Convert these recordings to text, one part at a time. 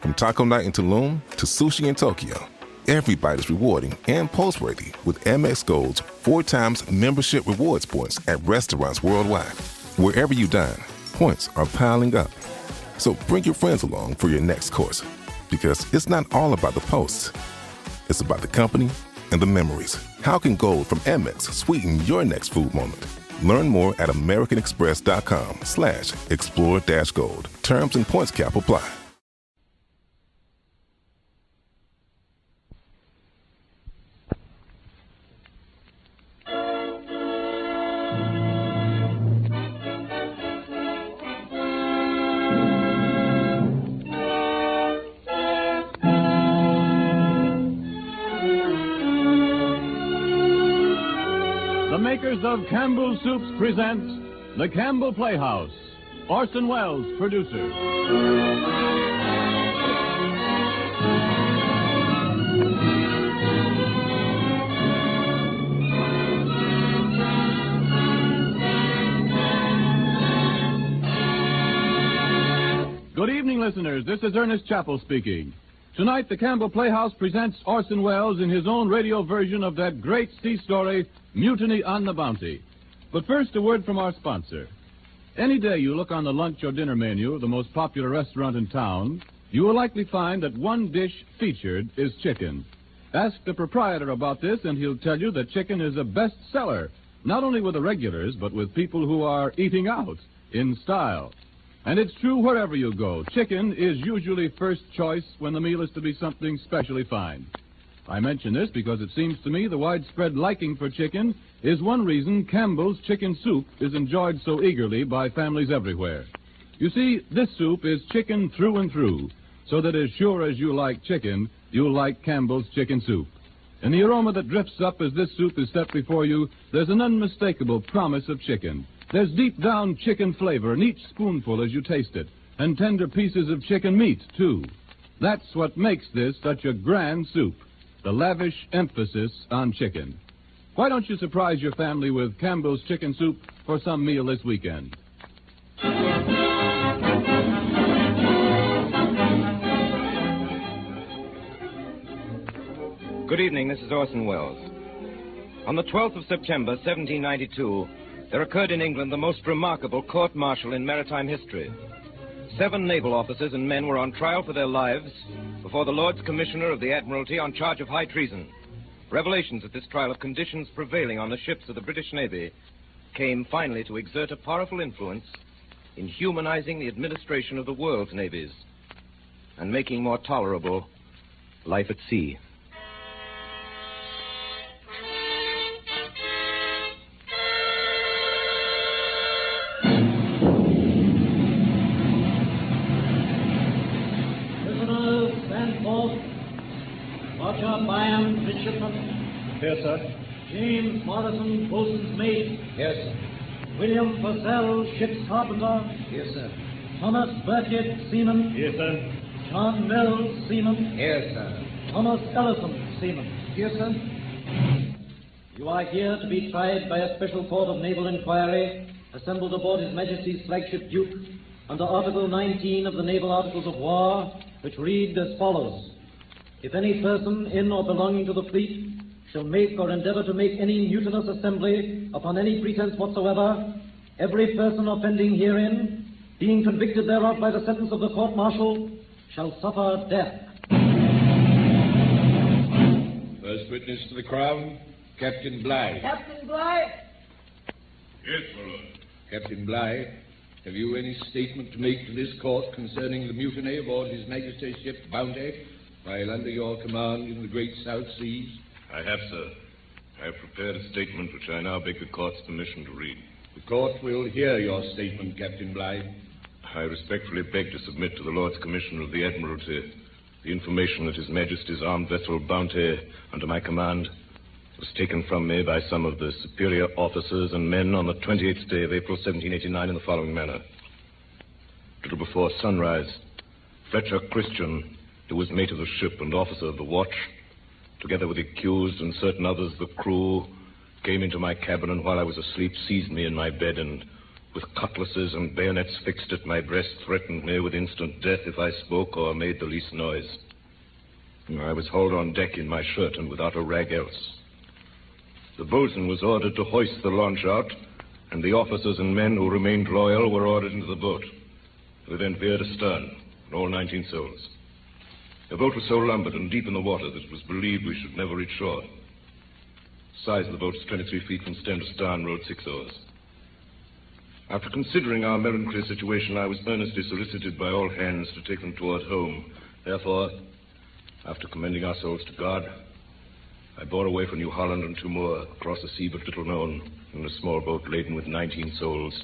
From taco night in Tulum to sushi in Tokyo, every bite is rewarding and post-worthy with Amex Gold's 4 times membership rewards points at restaurants worldwide. Wherever you dine, points are piling up. So bring your friends along for your next course, because it's not all about the posts. It's about the company and the memories. How can gold from Amex sweeten your next food moment? Learn more at americanexpress.com/explore-gold. Terms and points cap apply. The makers of Campbell Soups present the Campbell Playhouse. Orson Welles, producer. Good evening, listeners. This is Ernest Chappell speaking. Tonight, the Campbell Playhouse presents Orson Welles in his own radio version of that great sea story, Mutiny on the Bounty. But first, a word from our sponsor. Any day you look on the lunch or dinner menu of the most popular restaurant in town, you will likely find that one dish featured is chicken. Ask the proprietor about this, and he'll tell you that chicken is a bestseller, not only with the regulars, but with people who are eating out in style. And it's true wherever you go. Chicken is usually first choice when the meal is to be something specially fine. I mention this because it seems to me the widespread liking for chicken is one reason Campbell's chicken soup is enjoyed so eagerly by families everywhere. You see, this soup is chicken through and through, so that as sure as you like chicken, you'll like Campbell's chicken soup. In the aroma that drifts up as this soup is set before you, there's an unmistakable promise of chicken. There's deep-down chicken flavor in each spoonful as you taste it, and tender pieces of chicken meat, too. That's what makes this such a grand soup, the lavish emphasis on chicken. Why don't you surprise your family with Campbell's chicken soup for some meal this weekend? Good evening, this is Orson Welles. On the 12th of September, 1792, there occurred in England the most remarkable court-martial in maritime history. 7 naval officers and men were on trial for their lives before the Lords Commissioner of the Admiralty on charge of high treason. Revelations at this trial of conditions prevailing on the ships of the British Navy came finally to exert a powerful influence in humanizing the administration of the world's navies and making more tolerable life at sea. Yes, sir. James Morrison, boatswain's mate. Yes, sir. William Purcell, ship's carpenter. Yes, sir. Thomas Burkett, seaman. Yes, sir. John Mills, seaman. Yes, sir. Thomas Ellison, seaman. Yes, sir. You are here to be tried by a special court of naval inquiry assembled aboard His Majesty's flagship Duke under Article 19 of the Naval Articles of War, which read as follows. If any person in or belonging to the fleet shall make or endeavor to make any mutinous assembly upon any pretense whatsoever, every person offending herein, being convicted thereof by the sentence of the court-martial, shall suffer death. First witness to the Crown, Captain Bligh. Captain Bligh? Yes, my lord. Captain Bligh, have you any statement to make to this court concerning the mutiny aboard His Majesty's ship Bounty, while under your command in the great South Seas? I have, sir. I have prepared a statement which I now beg the court's permission to read. The court will hear your statement, Captain Bligh. I respectfully beg to submit to the Lords Commissioner of the Admiralty the information that His Majesty's armed vessel Bounty, under my command, was taken from me by some of the superior officers and men on the 28th day of April, 1789, in the following manner. A little before sunrise, Fletcher Christian, who was mate of the ship and officer of the watch, together with the accused and certain others of the crew, came into my cabin, and while I was asleep, seized me in my bed and with cutlasses and bayonets fixed at my breast, threatened me with instant death if I spoke or made the least noise. I was hauled on deck in my shirt and without a rag else. The boatswain was ordered to hoist the launch out, and the officers and men who remained loyal were ordered into the boat. We then veered astern, and all 19 souls. The boat was so lumbered and deep in the water that it was believed we should never reach shore. The size of the boat was 23 feet from stem to stern, rowed 6 oars. After considering our melancholy situation, I was earnestly solicited by all hands to take them toward home. Therefore, after commending our souls to God, I bore away for New Holland and Timor, across a sea but little known, in a small boat laden with 19 souls,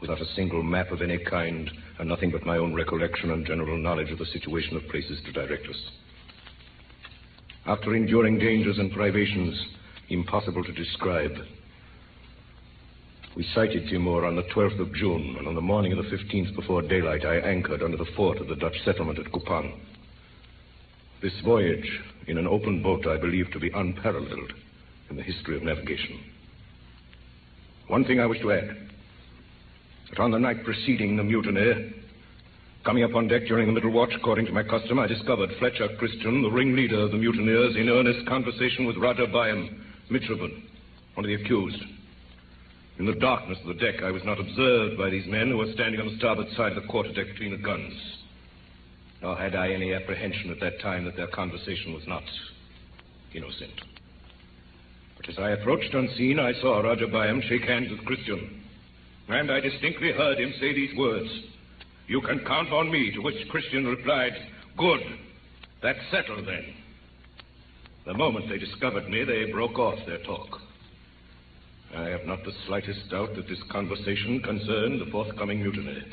without a single map of any kind, and nothing but my own recollection and general knowledge of the situation of places to direct us. After enduring dangers and privations impossible to describe, we sighted Timor on the 12th of June, and on the morning of the 15th before daylight, I anchored under the fort of the Dutch settlement at Kupang. This voyage, in an open boat, I believe to be unparalleled in the history of navigation. One thing I wish to add, that on the night preceding the mutiny, coming up on deck during the middle watch, according to my custom, I discovered Fletcher Christian, the ringleader of the mutineers, in earnest conversation with Roger Byam, midshipman, one of the accused. In the darkness of the deck, I was not observed by these men who were standing on the starboard side of the quarterdeck between the guns. Nor had I any apprehension at that time that their conversation was not innocent. But as I approached unseen, I saw Roger Byam shake hands with Christian. And I distinctly heard him say these words, "You can count on me," to which Christian replied, "Good. That's settled then." The moment they discovered me, they broke off their talk. I have not the slightest doubt that this conversation concerned the forthcoming mutiny.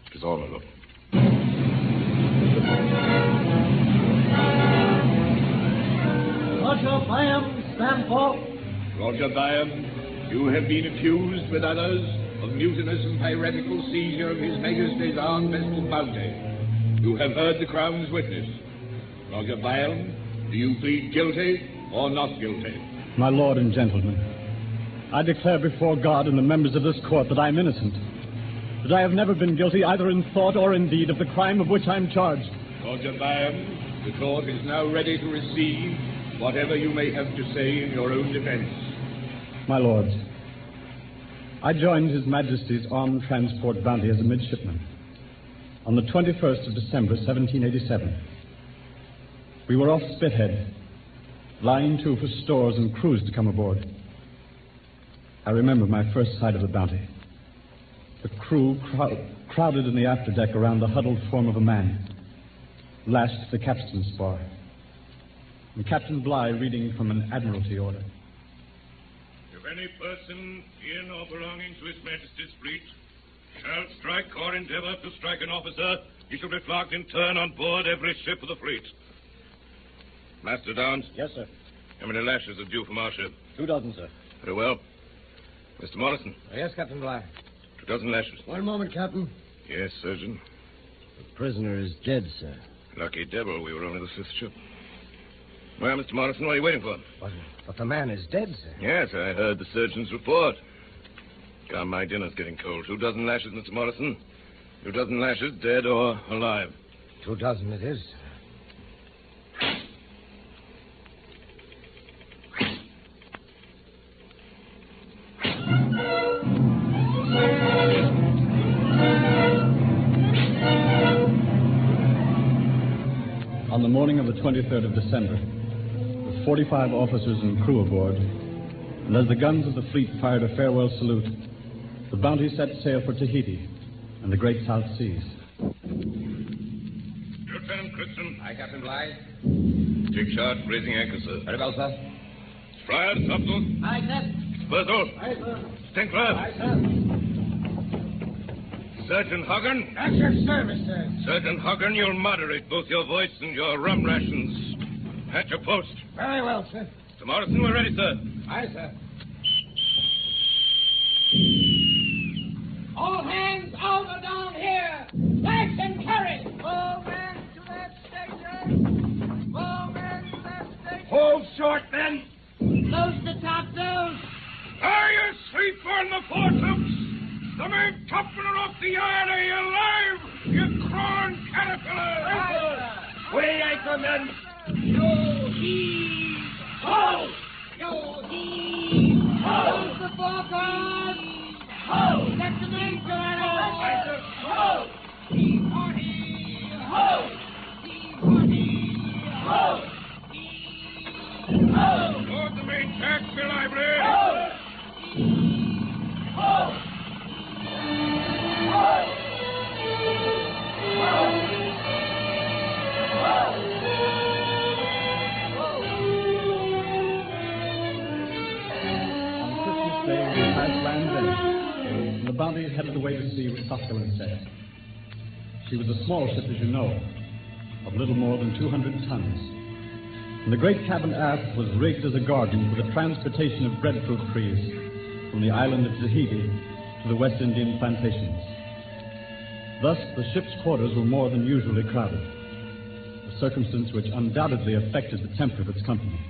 It is all, my lord. Roger Byam, stand forth. Roger Byam, you have been accused with others of mutinous and piratical seizure of His Majesty's armed vessel Bounty. You have heard the Crown's witness. Roger Byam, do you plead guilty or not guilty? My lord and gentlemen, I declare before God and the members of this court that I am innocent, that I have never been guilty either in thought or in deed of the crime of which I am charged. Roger Byam, the court is now ready to receive whatever you may have to say in your own defense. My lords, I joined His Majesty's Armed Transport Bounty as a midshipman on the 21st of December, 1787. We were off Spithead, lying to for stores and crews to come aboard. I remember my first sight of the Bounty. The crew crowded in the afterdeck around the huddled form of a man, lashed to the capstan spar, and Captain Bligh reading from an Admiralty order. If any person in or belonging to His Majesty's fleet shall strike or endeavor to strike an officer, he shall be flogged in turn on board every ship of the fleet. Master Downs? Yes, sir. How many lashes are due from our ship? 2 dozen, sir. Very well. Mr. Morrison? Yes, Captain Bligh. 2 dozen lashes. One moment, Captain. Yes, Surgeon. The prisoner is dead, sir. Lucky devil, we were only the 5th ship. Well, Mr. Morrison, what are you waiting for? But the man is dead, sir. Yes, I heard the surgeon's report. Come, my dinner's getting cold. 2 dozen lashes, Mr. Morrison. 2 dozen lashes, dead or alive. 2 dozen it is, sir. On the morning of the 23rd of December, with 45 officers and crew aboard, and as the guns of the fleet fired a farewell salute, the Bounty set sail for Tahiti and the great South Seas. Lieutenant Christian. Aye, Captain Bligh. Take charge, raising anchor, sir. Very well, sir. Friars, Subtle. Aye, sir. Berthold. Aye, sir. Stinkler. Aye, sir. Surgeon Hogan. At your service, sir. Surgeon Hogan, you'll moderate both your voice and your rum rations. At your post. Very well, sir. Mr. Morrison, we're ready, sir. Aye, sir. All hands out and down here. Flags and carry. All men to that station. All men to that station. Hold short, men. Close the topsails. Are you asleep on the foretop? on, men. Yo-hee-ho! Yo-hee-ho! The foreguard! Ho! Let the men go out! Ho! Hee-ho-hee-ho! Hee-ho-hee-ho! Hee-ho! Load the main tack, Bill Ivory. Ho! Hee-ho! Ho! The Bounty headed away to sea with topsail set. She was a small ship, as you know, of little more than 200 tons. And the great cabin aft was rigged as a garden for the transportation of breadfruit trees from the island of Tahiti to the West Indian plantations. Thus, the ship's quarters were more than usually crowded, a circumstance which undoubtedly affected the temper of its company.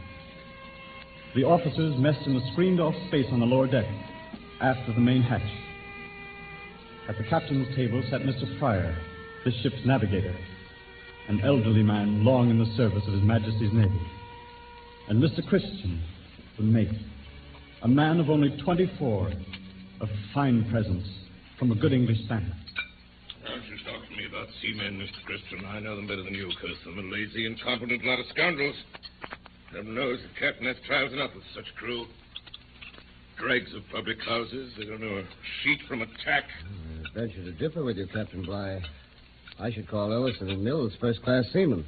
The officers messed in a screened-off space on the lower deck, aft of the main hatch. At the captain's table sat Mr. Fryer, this ship's navigator, an elderly man long in the service of His Majesty's Navy, and Mr. Christian, the mate, a man of only 24, of fine presence, from a good English family. Don't you talk to me about seamen, Mr. Christian. I know them better than you, curse them. A lazy, incompetent lot of scoundrels. Heaven knows the captain has trials enough with such crew. Dregs of public houses. They don't know a sheet from a tack. I venture to differ with you, Captain Bligh. I should call Ellison and Mills first-class seamen.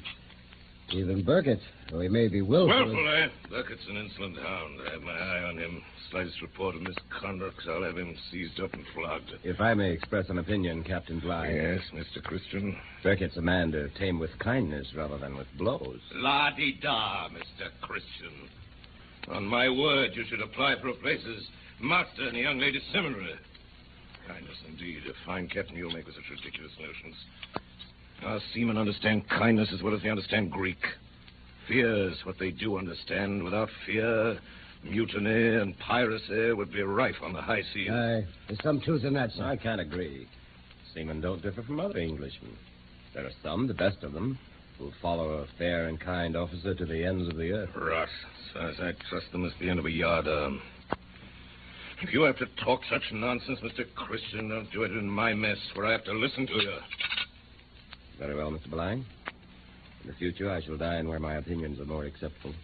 Even Burkett, though he may be willful... Willful, eh? Burkett's an insolent hound. I have my eye on him. Slightest report of misconduct, I'll have him seized up and flogged. If I may express an opinion, Captain Bligh... Yes, Mr. Christian? Burkett's a man to tame with kindness rather than with blows. La-di-da, Mr. Christian. On my word, you should apply for a place as master in the young ladies' seminary. Kindness, indeed. A fine captain you'll make with such ridiculous notions. Our seamen understand kindness as well as they understand Greek. Fear is what they do understand. Without fear, mutiny and piracy would be rife on the high seas. Aye, there's some truth in that, sir. I can't agree. Seamen don't differ from other Englishmen. There are some, the best of them, who'll follow a fair and kind officer to the ends of the earth. Rot. As far as I trust them as the end of a yardarm. If you have to talk such nonsense, Mr. Christian, don't do it in my mess where I have to listen to you. Very well, Mr. Bligh. In the future, I shall dine where my opinions are more acceptable.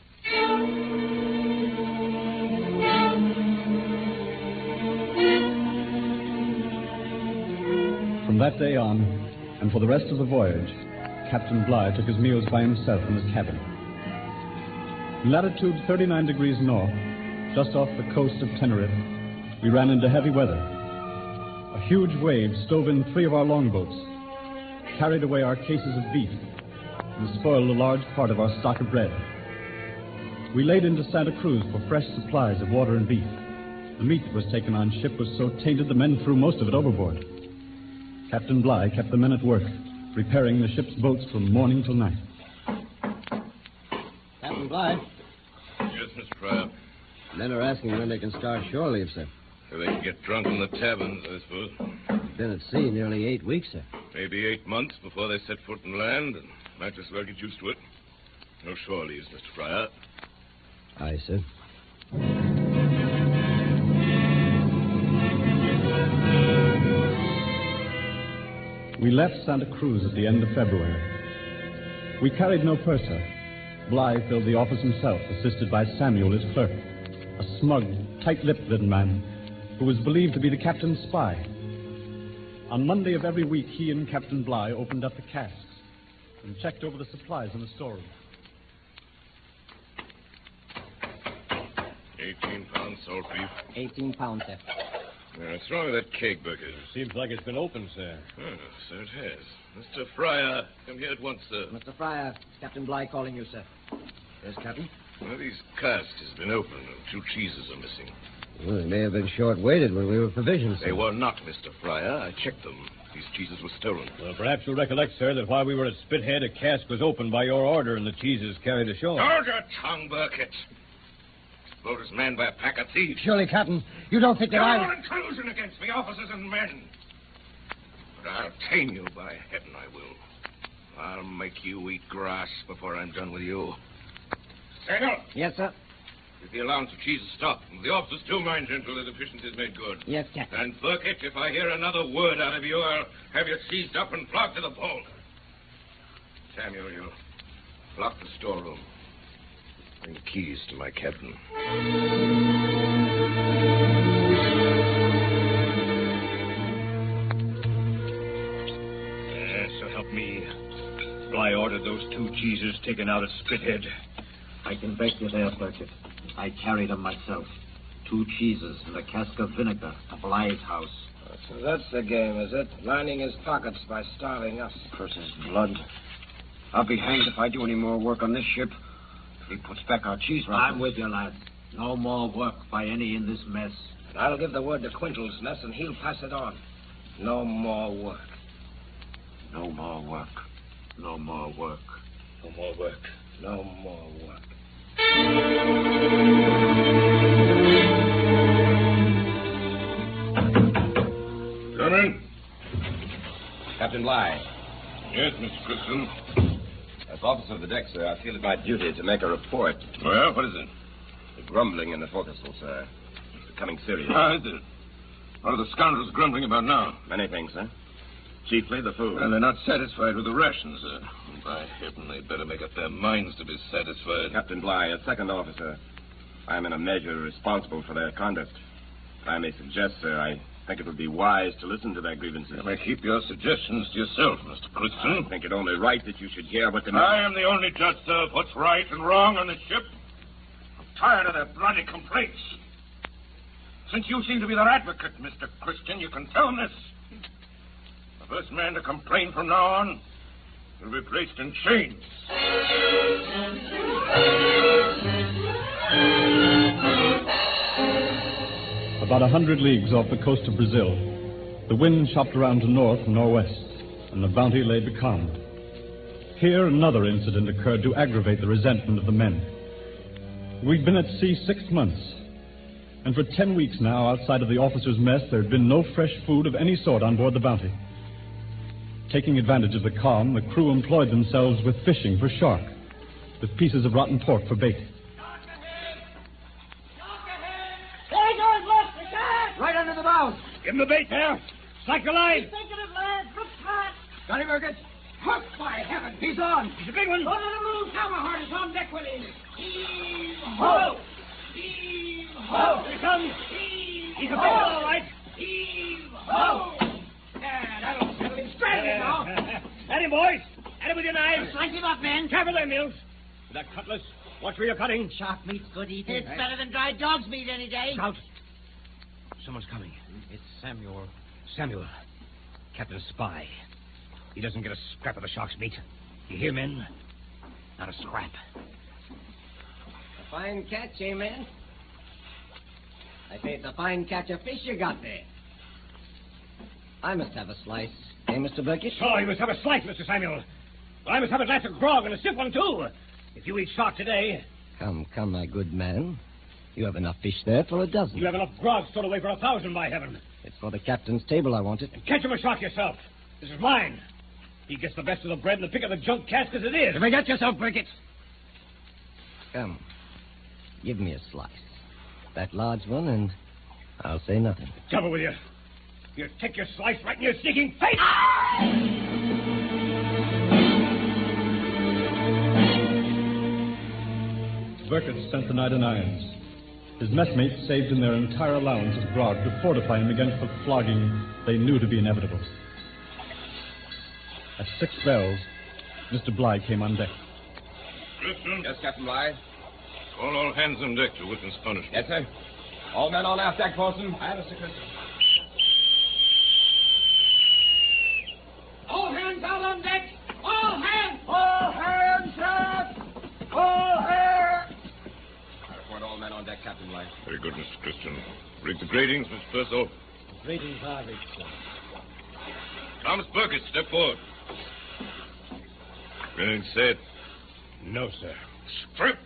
From that day on, and for the rest of the voyage, Captain Bligh took his meals by himself in his cabin. In latitude 39 degrees north, just off the coast of Tenerife, we ran into heavy weather. A huge wave stove in 3 of our longboats, carried away our cases of beef, and spoiled a large part of our stock of bread. We laid into Santa Cruz for fresh supplies of water and beef. The meat that was taken on ship was so tainted the men threw most of it overboard. Captain Bligh kept the men at work, repairing the ship's boats from morning till night. Captain Bligh, Yes, Mr. Fryer. men are asking when they can start shore leave, sir. So they can get drunk in the taverns, I suppose. Been at sea nearly 8 weeks, sir. Maybe 8 months before they set foot in land, and might just well get used to it. No shore leaves, Mr. Fryer. Aye, sir. We left Santa Cruz at the end of February. We carried no purser. Bligh filled the office himself, assisted by Samuel, his clerk, a smug, tight-lipped little man who was believed to be the captain's spy. On Monday of every week, he and Captain Bligh opened up the casks and checked over the supplies in the storeroom. 18 pounds salt beef. 18 pounds, sir. What's wrong with that keg, Burkett? Seems like it's been opened, sir. Oh, so it has. Mr. Fryer, come here at once, sir. Mr. Fryer, Captain Bligh calling you, sir. Yes, Captain? One of these casks has been opened, and 2 cheeses are missing. Well, they may have been short-weighted when we were provisioned, sir. They were not, Mr. Fryer. I checked them. These cheeses were stolen. Well, perhaps you'll recollect, sir, that while we were at Spithead, a cask was opened by your order and the cheeses carried ashore. Hold your tongue, Burkett. This boat is manned by a pack of thieves. Surely, Captain, you don't think that You're intrusion against me, officers and men. But I'll tame you, by heaven I will. I'll make you eat grass before I'm done with you. Colonel! Yes, sir? If the allowance of cheese is stopped, the officers too, mind you, until the deficiency is made good. Yes, Captain. And Burkett, if I hear another word out of you, I'll have you seized up and flogged to the pole. Samuel, you lock the storeroom. Bring the keys to my cabin. So help me. Bly ordered those 2 cheeses taken out at Spithead. I can bet you there, Burkett. I carried them myself. 2 cheeses and a cask of vinegar to Bly's house. So that's the game, is it? Lining his pockets by starving us. Curse his blood. I'll be hanged if I do any more work on this ship. If he puts back our cheese rations. I'm with you, lad. No more work by any in this mess. And I'll give the word to Quintal's mess, and he'll pass it on. No more work. No more work. No more work. No more work. No more work. Come in. Captain Bly. Yes, Mr. Christian. As officer of the deck, sir, I feel it my duty to make a report. Well, what is it? The grumbling in the forecastle, sir. It's becoming serious. Is it? What are the scoundrels grumbling about now? Many things, sir. Chiefly the food. Well, they're not satisfied with the rations, sir. By heaven, they'd better make up their minds to be satisfied. Captain Bly, as second officer, I am in a measure responsible for their conduct. I may suggest, sir, I think it would be wise to listen to their grievances. You may keep your suggestions to yourself, Mr. Christian. I think it only right that you should hear what the men... I am the only judge, sir, of what's right and wrong on this ship. I'm tired of their bloody complaints. Since you seem to be their advocate, Mr. Christian, you can tell them this. The first man to complain from now on will be placed in chains. About 100 leagues off the coast of Brazil, the wind chopped around to north and northwest, and the Bounty lay becalmed. Here another incident occurred to aggravate the resentment of the men. We'd been at sea 6 months, and for 10 weeks now, outside of the officers' mess, there had been no fresh food of any sort on board the Bounty. Taking advantage of the calm, the crew employed themselves with fishing for shark, with pieces of rotten pork for bait. Right under the bows. Give him the bait there. Slack the line. He's taking it, lad. Look tight. Got him, Burkett. Hook, by heaven. He's on. He's a big one. Don't let him move. Hammer heart is on deck with him. Heave ho! Heave ho! Here he comes. He's a big one, all right. Heave ho! Yeah, that'll settle him straight now. At him, boys. At him with your knives. Slice him up, men. Careful there, Mills. With that cutlass, watch where you're cutting. Shark meat's good eating. It's better than dried dog's meat any day. Scout. Someone's coming. It's Samuel. Samuel. Captain's spy. He doesn't get a scrap of the shark's meat. You hear, men? Not a scrap. A fine catch, eh, man? I say it's a fine catch of fish you got there. I must have a slice. Eh, Mr. Burkett? So you must have a slice, Mr. Samuel. Well, I must have a glass of grog and a stiff one, too. If you eat shark today... Come, my good man. You have enough fish there for a dozen. You have enough grog stored away for 1,000, by heaven. It's for the captain's table I want it. And catch him a shark yourself. This is mine. He gets the best of the bread and the pick of the junk cask as it is. You forget yourself, Burkett. Come. Give me a slice. That large one, and I'll say nothing. Double with you. You take your slice right in your sneaking face. Burkett spent the night in irons. His messmates saved him their entire allowance of grog to fortify him against the flogging they knew to be inevitable. At 6 bells, Mr. Bly came on deck. Christian? Yes, Captain Bly? Call all hands on deck to witness punishment. Yes, sir. All men on aft deck, Orson. I have a secret. All hands out on deck. All hands. All hands, sir. All hands. I report all men on deck, Captain Bly. Very good, Mr. Christian. Read the gratings, Mr. Purcell. Greetings are reached, sir. Thomas Burkett, step forward. Anything said? No, sir. Strip!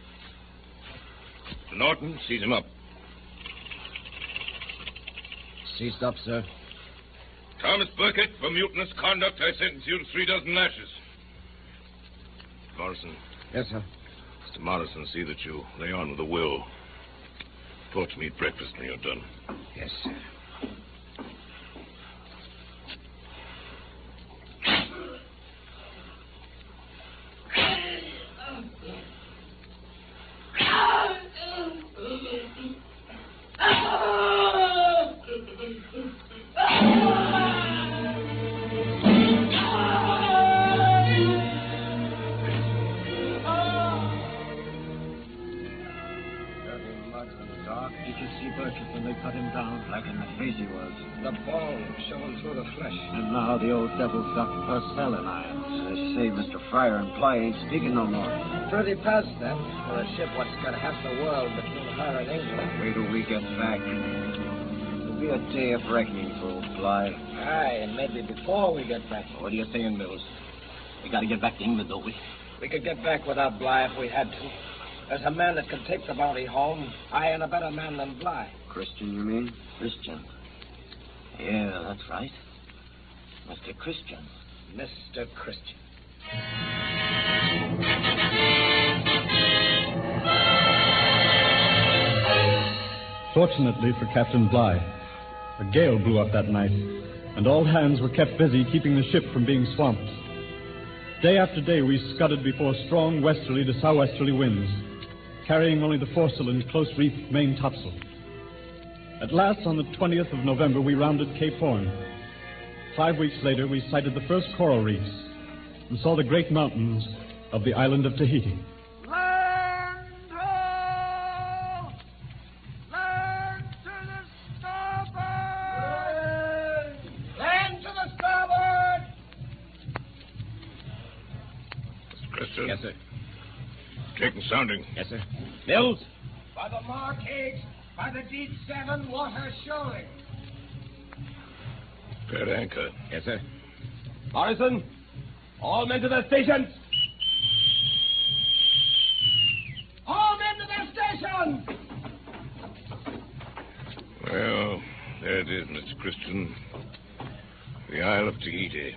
Mr. Norton, seize him up. Seized up, sir. Thomas Burkett, for mutinous conduct, I sentence you to 3 dozen lashes. Morrison. Yes, sir. Mr. Morrison, see that you lay on with a will. Report to me at breakfast when you're done. Yes, sir. The bone showing through the flesh. And now the old devil's got Purcell in irons. I say, Mr. Fryer and Bly ain't speaking no more. Pretty past that for a ship what's got half the world between her and England. Wait till we get back. It'll be a day of reckoning for old Bly. Aye, and maybe before we get back. What are you saying, Mills? We gotta get back to England, don't we? We could get back without Bly if we had to. There's a man that can take the bounty home. I ain't a better man than Bly. Christian, you mean? Christian. Yeah, that's right. Mr. Christian. Mr. Christian. Fortunately for Captain Bly, a gale blew up that night, and all hands were kept busy keeping the ship from being swamped. Day after day, we scudded before strong westerly to southwesterly winds, carrying only the foresail and close-reefed main topsail. At last, on the 20th of November, we rounded Cape Horn. 5 weeks later, we sighted the first coral reefs and saw the great mountains of the island of Tahiti. Land ho! Land to the starboard! Land to the starboard! Mr. Christian. Yes, sir. Taking sounding. Yes, sir. Mills? By the mark 8, by the deep 7, water shoaling. Fair anchor. Yes, sir. Morrison, all men to their stations. All men to their stations! Well, there it is, Mr. Christian. The Isle of Tahiti.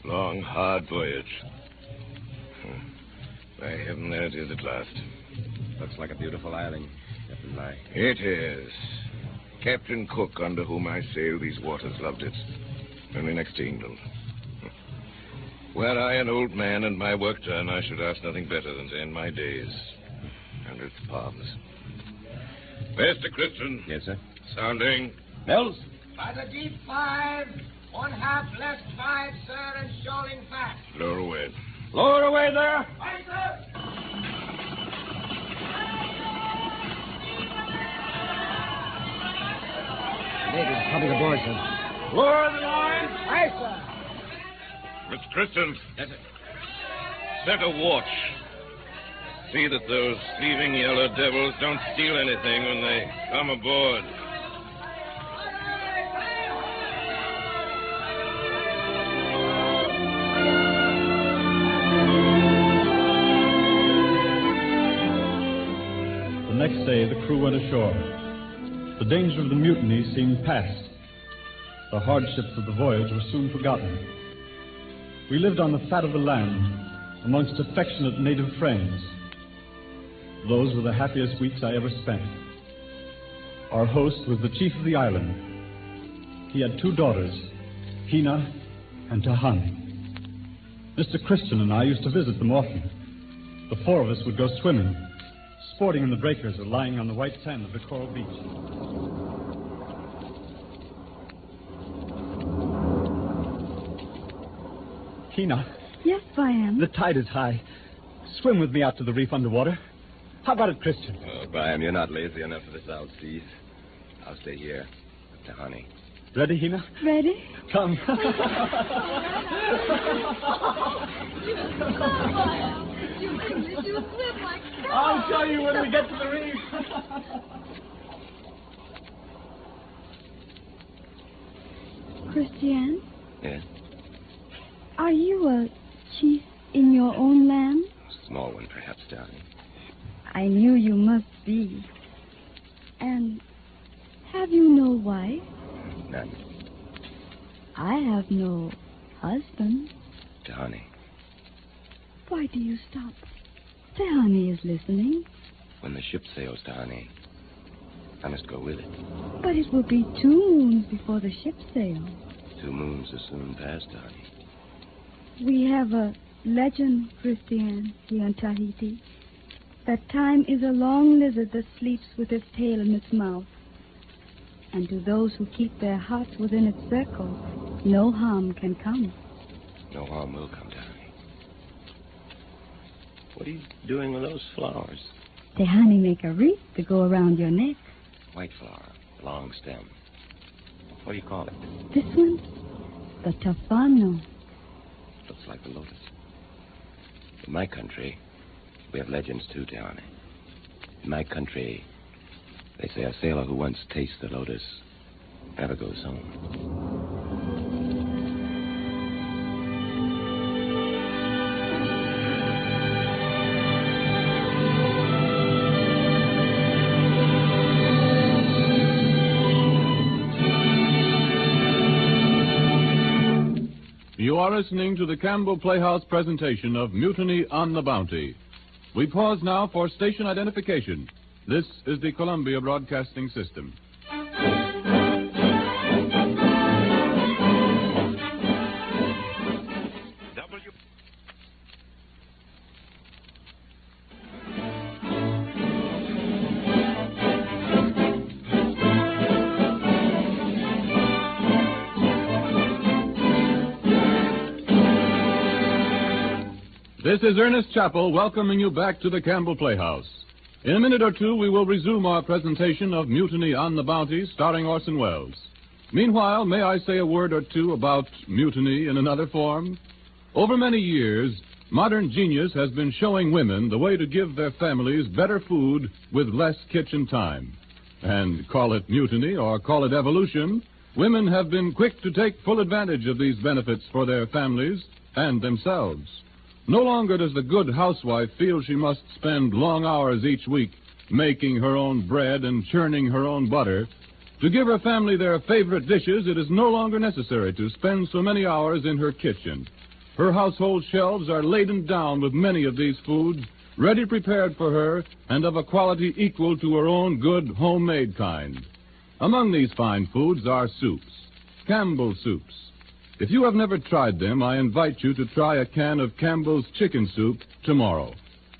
Long, hard voyage. By heaven, there it is at last. Looks like a beautiful island, Captain Bly. It is. Captain Cook, under whom I sail these waters, loved it. Only next to England. Were I an old man and my work done, I should ask nothing better than to end my days under its palms. Mr. Christian. Yes, sir. Sounding. Mills? By the deep 5, 1/2 left 5, sir, and shoaling fast. Lower away. Lower away there. Aye, sir. Natives coming aboard, sir. Lower the line. Aye, sir. Mr. Christian. Yes, sir. Set a watch. See that those thieving yellow devils don't steal anything when they come aboard. The next day, the crew went ashore. The danger of the mutiny seemed past. The hardships of the voyage were soon forgotten. We lived on the fat of the land, amongst affectionate native friends. Those were the happiest weeks I ever spent. Our host was the chief of the island. He had 2 daughters, Hina and Tahani. Mr. Christian and I used to visit them often. The 4 of us would go swimming, sporting in the breakers or lying on the white sand of the coral beach. Hina. Yes, Brian. The tide is high. Swim with me out to the reef underwater. How about it, Christian? Oh, Brian, you're not lazy enough for the South Seas. I'll stay here with Tahani. Ready, Hina? Ready? Come. I'll show you when we get to the reef. Christian? Yes? Are you a chief in your own land? Small one, perhaps, darling. I knew you must be. And have you no wife? None. I have no husband. Tahani. Why do you stop? Tahani is listening. When the ship sails, Tahani, I must go with it. But it will be 2 moons before the ship sails. 2 moons are soon past, Tahani. We have a legend, Christian, here in Tahiti, that time is a long lizard that sleeps with its tail in its mouth. And to those who keep their hearts within its circle, no harm can come. No harm will come, Tahani. What are you doing with those flowers? Tahani make a wreath to go around your neck. White flower, long stem. What do you call it? This one? The tafano. Looks like the lotus. In my country, we have legends too, Tahani. In my country, they say a sailor who once tastes the lotus never goes home. You are listening to the Campbell Playhouse presentation of Mutiny on the Bounty. We pause now for station identification. This is the Columbia Broadcasting System. This is Ernest Chappell welcoming you back to the Campbell Playhouse. In a minute or two, we will resume our presentation of Mutiny on the Bounty, starring Orson Welles. Meanwhile, may I say a word or two about mutiny in another form? Over many years, modern genius has been showing women the way to give their families better food with less kitchen time. And call it mutiny or call it evolution, women have been quick to take full advantage of these benefits for their families and themselves. No longer does the good housewife feel she must spend long hours each week making her own bread and churning her own butter. To give her family their favorite dishes, it is no longer necessary to spend so many hours in her kitchen. Her household shelves are laden down with many of these foods, ready prepared for her and of a quality equal to her own good homemade kind. Among these fine foods are soups, Campbell soups. If you have never tried them, I invite you to try a can of Campbell's chicken soup tomorrow.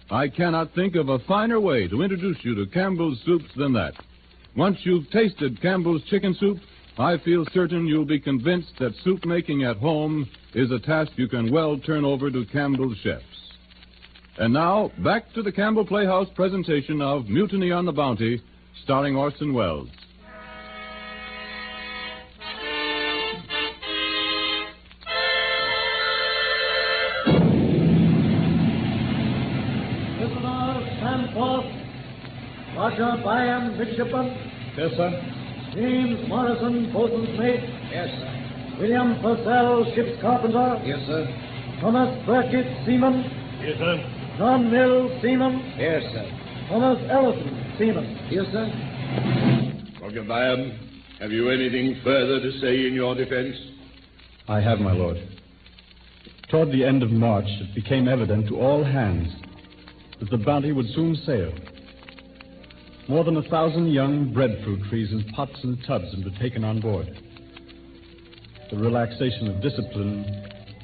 I cannot think of a finer way to introduce you to Campbell's soups than that. Once you've tasted Campbell's chicken soup, I feel certain you'll be convinced that soup making at home is a task you can well turn over to Campbell's chefs. And now, back to the Campbell Playhouse presentation of Mutiny on the Bounty, starring Orson Welles. Roger Byam, midshipman. Yes, sir. James Morrison, boatswain's mate. Yes, sir. William Purcell, ship's carpenter. Yes, sir. Thomas Burkitt, seaman. Yes, sir. John Mills, seaman. Yes, sir. Thomas Ellison, seaman. Yes, sir. Roger Byam, have you anything further to say in your defense? I have, my lord. Toward the end of March, it became evident to all hands that the Bounty would soon sail. More than 1,000 young breadfruit trees in pots and tubs had been taken on board. The relaxation of discipline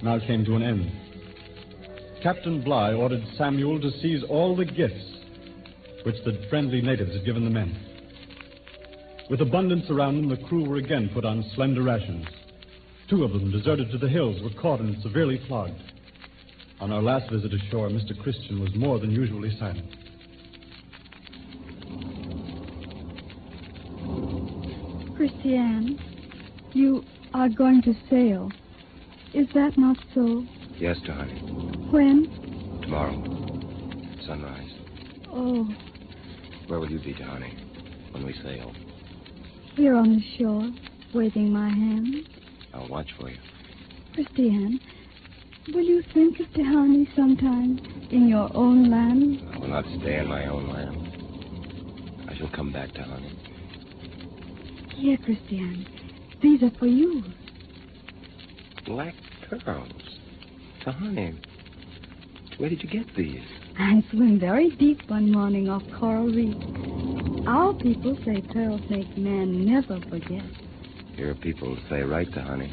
now came to an end. Captain Bligh ordered Samuel to seize all the gifts which the friendly natives had given the men. With abundance around them, the crew were again put on slender rations. 2 of them, deserted to the hills, were caught and severely flogged. On our last visit ashore, Mr. Christian was more than usually silent. Christiane, you are going to sail. Is that not so? Yes, darling. When? Tomorrow. At sunrise. Oh, Where will you be, darling, when we sail? here on the shore, waving my hand. I'll watch for you. Christiane, will you think of Tahani sometime in your own land? I will not stay in my own land. I shall come back, Tahani. Here, Christiane. These are for you. Black pearls. Tahani, Where did you get these? I swim very deep one morning off Coral Reef. Our people say pearls make man never forget. Your people say right to honey.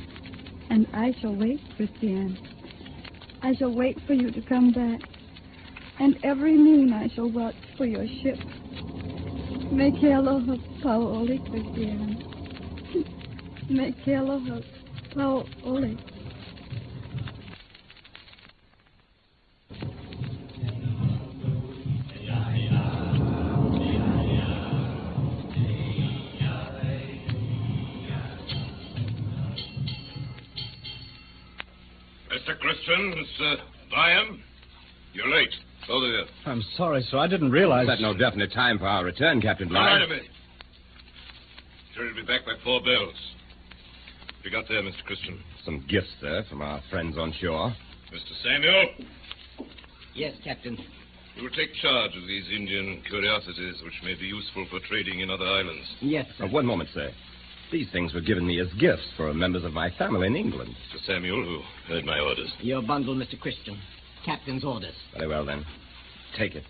And I shall wait, Christian. I shall wait for you to come back. And every moon I shall watch for your ship. Me quiero Paoli, Christian. Me quiero Paoli. Mr. Christian, Mr. Byam, you're late. Both of you. I'm sorry, sir. I didn't realize... Set no definite time for our return, Captain Come right Bly. a minute. Sure you'll be back by 4 bells. What you got there, Mr. Christian? Some gifts, sir, from our friends on shore. Mr. Samuel, Yes, Captain. you will take charge of these Indian curiosities which may be useful for trading in other islands. Yes, sir. One moment, sir. These things were given me as gifts for members of my family in England. Mr. Samuel, who heard my orders. Your bundle, Mr. Christian. Captain's orders. Very well, then. Take it.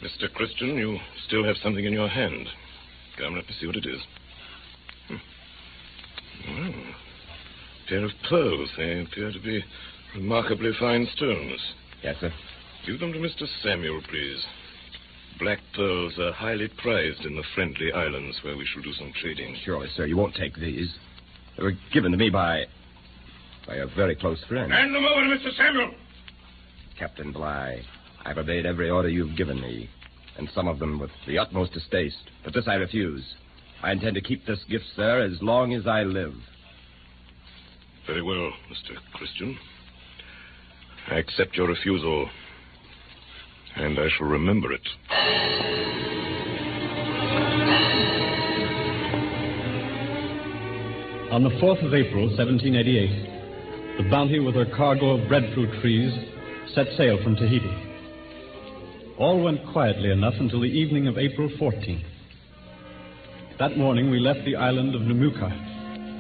Mr. Christian, you still have something in your hand. Come, let me see what it is. Pair of pearls. They appear to be remarkably fine stones. Yes, sir. Give them to Mr. Samuel, please. Black pearls are highly prized in the Friendly Islands, where we shall do some trading. Surely, sir, you won't take these. They were given to me by a very close friend. Hand them over to Mr. Samuel. Captain Bly, I've obeyed every order you've given me, and some of them with the utmost distaste. But this I refuse. I intend to keep this gift, sir, as long as I live. Very well, Mr. Christian. I accept your refusal, and I shall remember it. On the 4th of April, 1788, the Bounty with her cargo of breadfruit trees set sail from Tahiti. All went quietly enough until the evening of April 14th. That morning we left the island of Namuka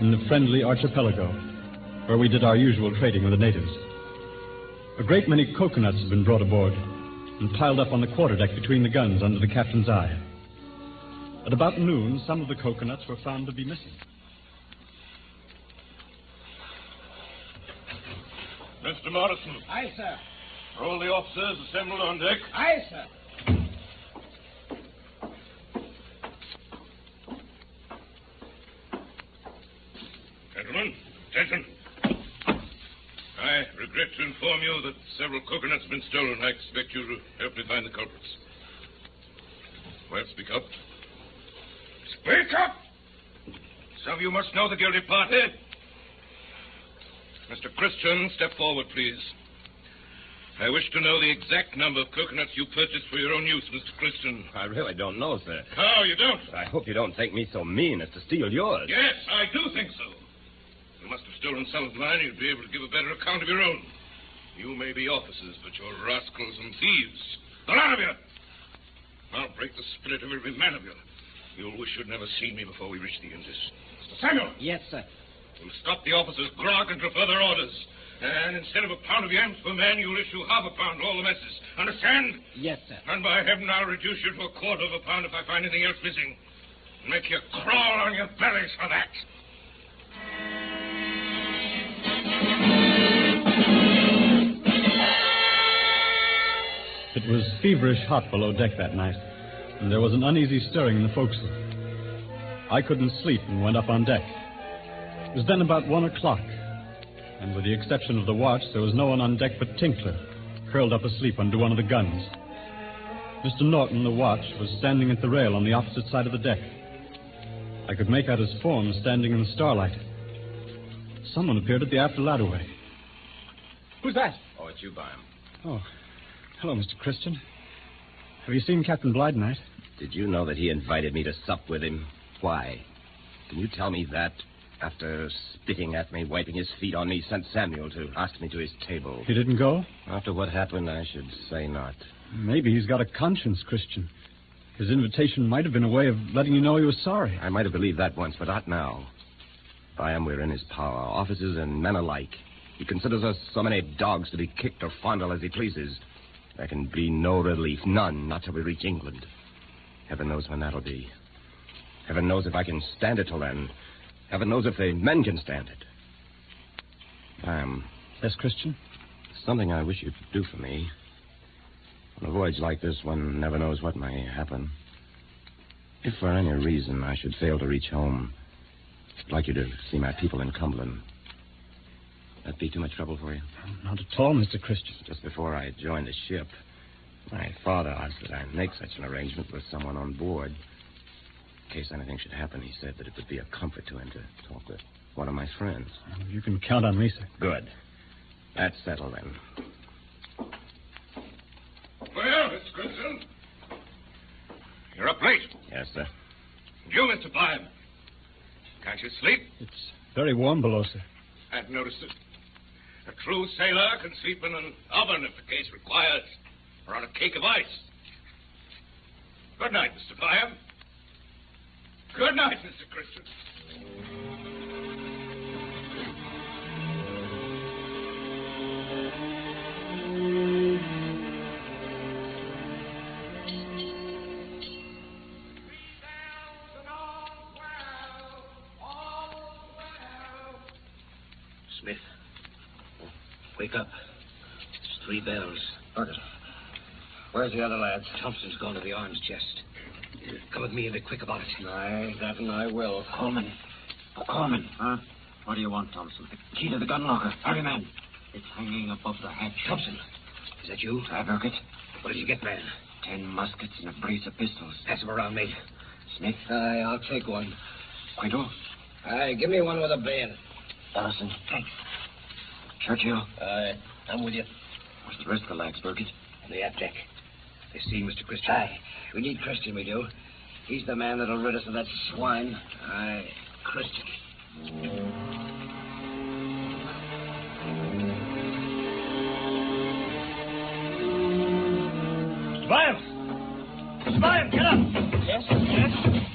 in the Friendly Archipelago, where we did our usual trading with the natives. A great many coconuts had been brought aboard and piled up on the quarterdeck between the guns under the captain's eye. At about noon, some of the coconuts were found to be missing. Mr. Morrison. Aye, sir. Are all the officers assembled on deck? Aye, sir. Gentlemen, attention. I regret to inform you that several coconuts have been stolen. I expect you to help me find the culprits. Well, speak up. Speak up! Some of you must know the guilty party. Mr. Christian, step forward, please. I wish to know the exact number of coconuts you purchased for your own use, Mr. Christian. I really don't know, sir. Oh, you don't? I hope you don't think me so mean as to steal yours. Yes, I do think so. You must have stolen some of mine. You'd be able to give a better account of your own. You may be officers, but you're rascals and thieves. The lot of you. I'll break the spirit of every man of you. You'll wish you'd never seen me before we reach the Indies. Mr. Samuel. Yes, sir. You'll stop the officers' grog until further orders. And instead of a pound of yams per man, you'll issue half a pound to all the messes. Understand? Yes, sir. And by heaven, I'll reduce you to a quarter of a pound if I find anything else missing. Make you crawl on your bellies for that. It was feverish hot below deck that night, and there was an uneasy stirring in the forecastle. I couldn't sleep and went up on deck. It was then about 1 o'clock, and with the exception of the watch, there was no one on deck but Tinkler, curled up asleep under one of the guns. Mr. Norton, the watch, was standing at the rail on the opposite side of the deck. I could make out his form standing in the starlight. Someone appeared at the after ladderway. Who's that? Oh, it's you, Byam. Oh, hello, Mr. Christian. Have you seen Captain Bly tonight? Did you know that he invited me to sup with him? Why? Can you tell me that? After spitting at me, wiping his feet on me, sent Samuel to ask me to his table. He didn't go? After what happened, I should say not. Maybe he's got a conscience, Christian. His invitation might have been a way of letting you know he was sorry. I might have believed that once, but not now. Byam, we're in his power, officers and men alike. He considers us so many dogs to be kicked or fondled as he pleases. There can be no relief, none, not till we reach England. Heaven knows when that'll be. Heaven knows if I can stand it till then. Heaven knows if the men can stand it. Yes, Christian? Something I wish you'd do for me. On a voyage like this, one never knows what may happen. If for any reason I should fail to reach home, I'd like you to see my people in Cumberland. That'd be too much trouble for you? Not at all, Mr. Christian. Just before I joined the ship, my father asked that I make such an arrangement with someone on board. In case anything should happen, he said that it would be a comfort to him to talk with one of my friends. You can count on me, sir. Good. That's settled, then. Well, Mr. Christian. You're up late. Yes, sir. And you, Mr. Blythe. Can't you sleep? It's very warm below, sir. I've noticed it. A true sailor can sleep in an oven if the case requires, or on a cake of ice. Good night, Mr. Blythe. Good night, Mr. Christian. Smith, wake up. It's 3 bells. Burgess, where's the other lads? Thompson's gone to the arms chest. Come with me and be quick about it. Aye, that and I will. Coleman. Oh, Coleman. Huh? What do you want, Thompson? The key to the gun locker. Hurry, man. It's hanging above the hatch. Thompson, is that you? I work it. What did you get, man? 10 muskets and a brace of pistols. Pass them around, mate. Smith? Aye, I'll take one. Quinto? Aye, give me one with a bayonet. Ellison? Thanks. Churchill? Aye, I'm with you. Where's the rest of the lads, Burgess? On the aft deck. They see Mr. Christian. Aye, we need Christian, we do. He's the man that'll rid us of that swine. Aye, Christian. Smile, get up. Yes? Yes?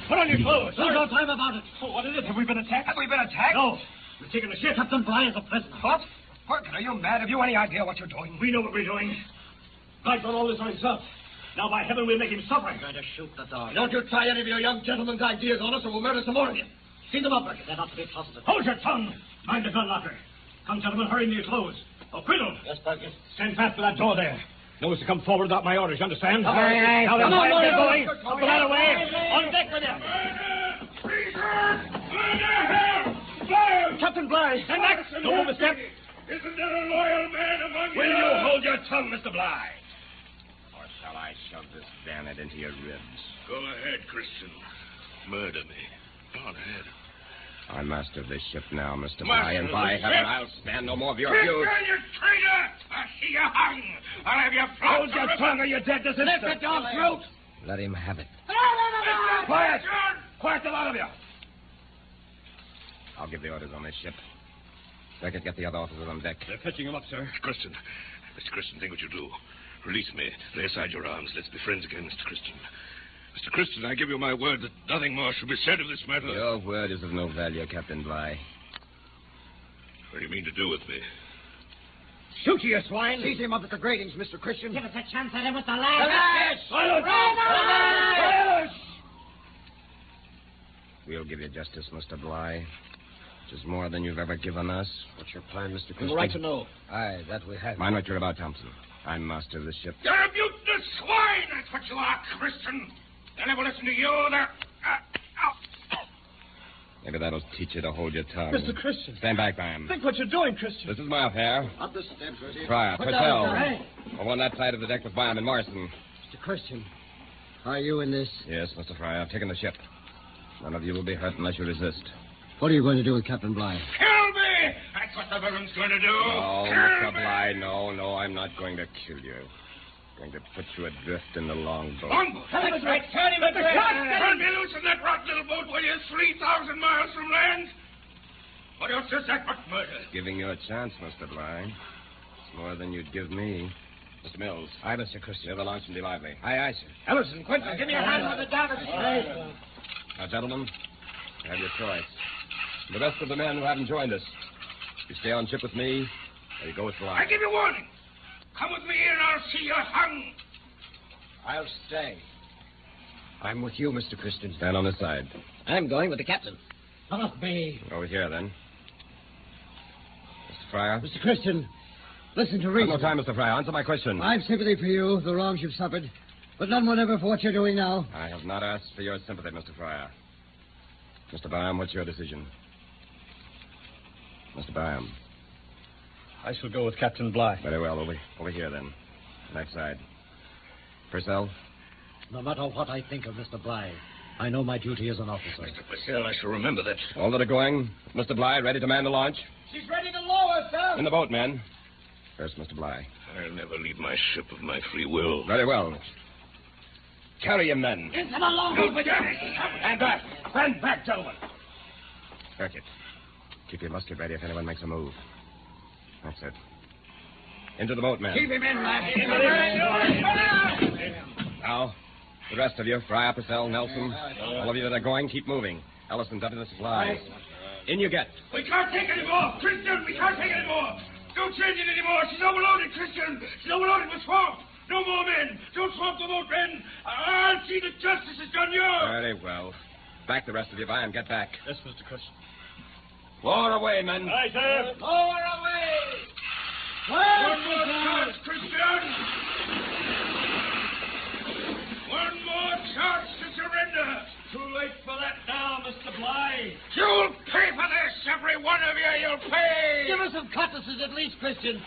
Put on your clothes. There's no time about it. Oh, what is it? Have we been attacked? Have we been attacked? No. We've taken the ship. Captain Bligh is a prisoner. What? Perkin, are you mad? Have you any idea what you're doing? We know what we're doing. Bligh done all this on himself. Now, by heaven, we'll make him suffer. I'm going to shoot the dog. Don't you try any of your young gentlemen's ideas on us, or we'll murder some more of you. See them up, Burkett. They're not to be trusted. Hold your tongue. Mind the gun locker. Come, gentlemen, hurry into your clothes. Oh, Quiddle. Yes, Burgess. Stand fast to that door there. No one's to come forward without my orders, you understand? Aye, aye. Now, Come on, get boys. going. Up the ladder way. On deck with you. Captain Bligh. Stand back. Don't move a step. Isn't there a loyal man among you? Will you hold your tongue, Mr. Bligh? Or shall I shove this bayonet into your ribs? Go ahead, Christian. Murder me. Go on ahead. I'm master of this ship now, Mr. Master Bligh, and of by the heaven, ship? I'll stand no more of your Pitcairn, views. you traitor! I see you hung. I'll have you flogged. Hold your tongue or you're dead this instant. Lift the dog's throat. Let him have it. Quiet. Quiet, the lot of you. I'll give the orders on this ship. Beckett, get the other officers on deck. They're fetching him up, sir. Mr. Christian, think what you do. Release me. Lay aside your arms. Let's be friends again, Mr. Christian. Mr. Christian, I give you my word that nothing more shall be said of this matter. Your word is of no value, Captain Bligh. What do you mean to do with me? Shoot you swine. Seize him up at the gratings, Mr. Christian. Give us a chance at him with the lads. Silence! Silence! We'll give you justice, Mr. Bligh. Which is more than you've ever given us. What's your plan, Mr. Christian? You're right to know. Aye, that we have. Mind what you're about, Thompson. I'm master of the ship. You're a mutinous swine! That's what you are, Christian. They'll never listen to you. They're... Maybe that'll teach you to hold your tongue. Mr. Christian. Stand back, ma'am. Think what you're doing, Christian. This is my affair. Up the steps, Richie. Fryer, Put down your Purcell. hand. Over on that side of the deck with Byam and Morrison. Mr. Christian, are you in this? Yes, Mr. Fryer. I've taken the ship. None of you will be hurt unless you resist. What are you going to do with Captain Bligh? Kill me! That's what the villain's going to do. No, Kill Mr. me! Bligh, no, I'm not going to kill you. I'm going to put you adrift in the longboat. Longboat! Turn him adrift. Turn him adrift. Turn me loose in that rotten little boat, will you? 3,000 miles from land? What else is that but murder? Giving you a chance, Mr. Bligh. It's more than you'd give me. Mr. Mills. Aye, Mr. Christian. You're the launch and be lively. Aye, aye, sir. Ellison, Quinton, give me a hand with the davits. Now, gentlemen, you have your choice. The rest of the men who haven't joined us, you stay on ship with me, or you go with Bligh. I give you warning. Come with me and I'll see you hung. I'll stay. I'm with you, Mr. Christian. Stand on this side. I'm going with the captain. Not me. Over here, then. Mr. Fryer? Mr. Christian, listen to reason. No time, Mr. Fryer. Answer my question. I've sympathy for you, the wrongs you've suffered, but none whatever for what you're doing now. I have not asked for your sympathy, Mr. Fryer. Mr. Byam, what's your decision? Mr. Byam. I shall go with Captain Bligh. Very well. Over here, then. That side. Purcell? No matter what I think of Mr. Bligh, I know my duty as an officer. Mr. Purcell, I shall remember that. All that are going. Mr. Bligh, ready to man the launch? She's ready to lower, sir. In the boat, men. First, Mr. Bligh. I'll never leave my ship of my free will. Very well. Carry him, men. Into the longboat with you. Stand back. Stand back, gentlemen. Burkett, keep your musket ready if anyone makes a move. That's it. Into the boat, men. Keep him in, lads. Now, the rest of you, Fryer, Purcell, Nelson, all of you that are going, keep moving. Ellison's up to the supplies. In you get. We can't take any more. Christian, we can't take any more. Don't change it anymore. She's overloaded, Christian. She's overloaded with swamp. No more men. Don't swamp the boat, men. I'll see that justice is done you. Very well. Back the rest of you, Byam. Get back. Yes, Mr. Christian. Lower away, men. Aye, sir. Lower away. One more chance, Christian. One more chance to surrender. Too late for that now, Mr. Bligh. You'll pay for this, every one of you. You'll pay. Give us some cutlasses at least, Christian.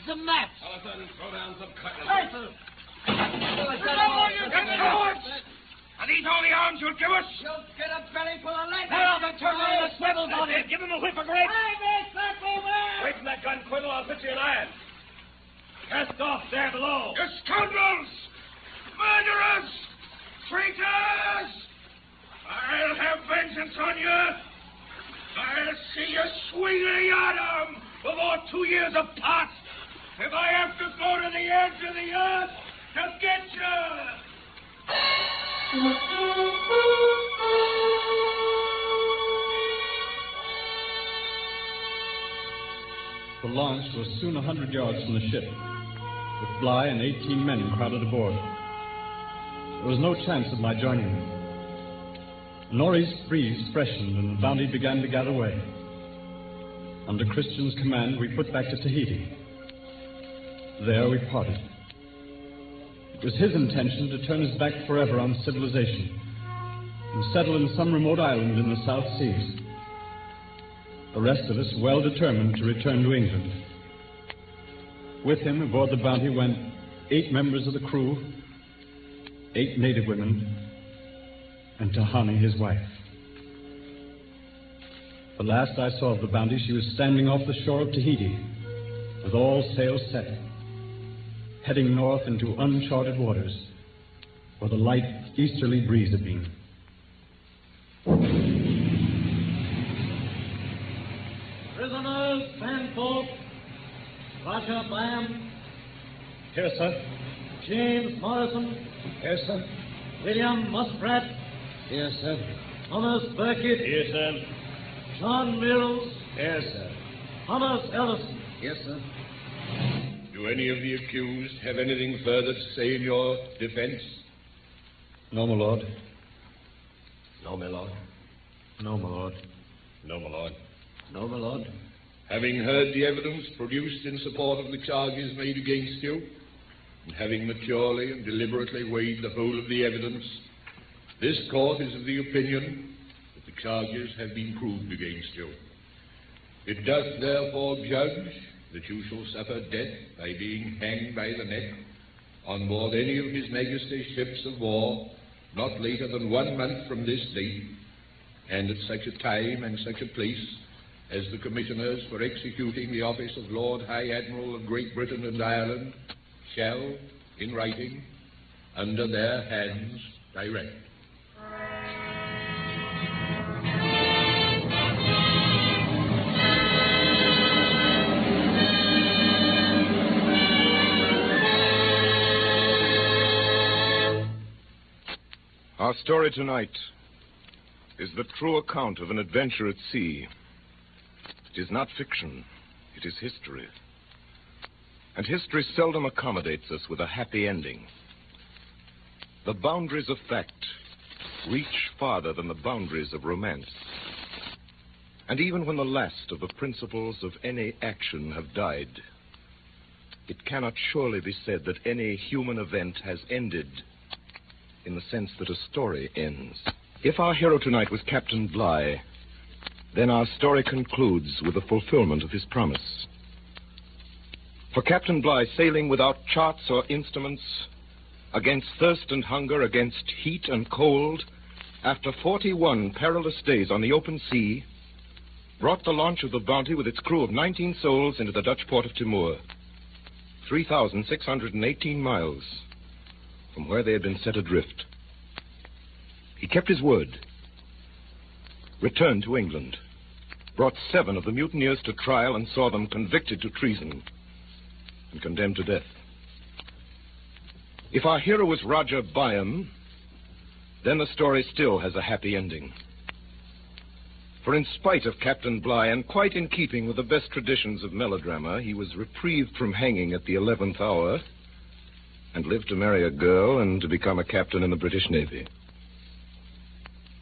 Some maps. Ellison, throw down some cutlasses. Aye, sir. No, you can cowards. Are these all the arms you'll give us? You'll get a belly full of lead. Now, then, turn around and swivels on it. Give him a whip of grape. Wait from that gun, Quiddle. I'll put you in iron. Cast off there below. You scoundrels! Murderers! Traitors! I'll have vengeance on you. I'll see you swing a yard arm before 2 years have passed. If I have to go to the edge of the earth to get you. The launch was soon 100 yards from the ship, with Bligh and 18 men crowded aboard. There was no chance of my joining them. A northeast breeze freshened and the Bounty began to gather way. Under Christian's command, we put back to Tahiti. There we parted. It was his intention to turn his back forever on civilization and settle in some remote island in the South Seas. The rest of us well determined to return to England. With him aboard the Bounty went 8 members of the crew, 8 native women, and Tahani, his wife. The last I saw of the Bounty, she was standing off the shore of Tahiti, with all sails set, heading north into uncharted waters, where the light easterly breeze had been. Prisoners, stand forth. Roger Byam. Here, sir. James Morrison. Yes, sir. William Muskrat. Yes, sir. Thomas Burkett. Yes, sir. John Mills. Yes, sir. Thomas Ellison. Yes, sir. Do any of the accused have anything further to say in your defense? No, my lord. No, my lord. No, my lord. No, my lord. No, my lord. Having heard the evidence produced in support of the charges made against you, and having maturely and deliberately weighed the whole of the evidence, this court is of the opinion that the charges have been proved against you. It doth therefore judge that you shall suffer death by being hanged by the neck on board any of His Majesty's ships of war not later than 1 month from this date, and at such a time and such a place as the commissioners for executing the office of Lord High Admiral of Great Britain and Ireland shall, in writing, under their hands, direct. Our story tonight is the true account of an adventure at sea. It is not fiction, it is history. And history seldom accommodates us with a happy ending. The boundaries of fact reach farther than the boundaries of romance. And even when the last of the principles of any action have died, it cannot surely be said that any human event has ended in the sense that a story ends. If our hero tonight was Captain Bligh, then our story concludes with the fulfillment of his promise. For Captain Bligh, sailing without charts or instruments, against thirst and hunger, against heat and cold, after 41 perilous days on the open sea, brought the launch of the Bounty with its crew of 19 souls into the Dutch port of Timor, 3,618 miles from where they had been set adrift. He kept his word, returned to England, brought 7 of the mutineers to trial and saw them convicted to treason and condemned to death. If our hero was Roger Byam, then the story still has a happy ending. For in spite of Captain Bligh, and quite in keeping with the best traditions of melodrama, he was reprieved from hanging at the 11th hour and lived to marry a girl and to become a captain in the British Navy.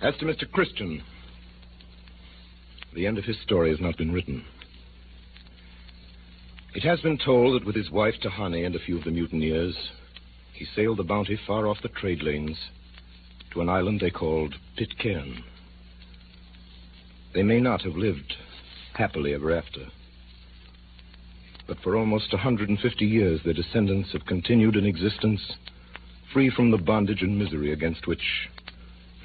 As to Mr. Christian, the end of his story has not been written. It has been told that with his wife Tahiti and a few of the mutineers, he sailed the Bounty far off the trade lanes to an island they called Pitcairn. They may not have lived happily ever after, but for almost 150 years their descendants have continued in existence, free from the bondage and misery against which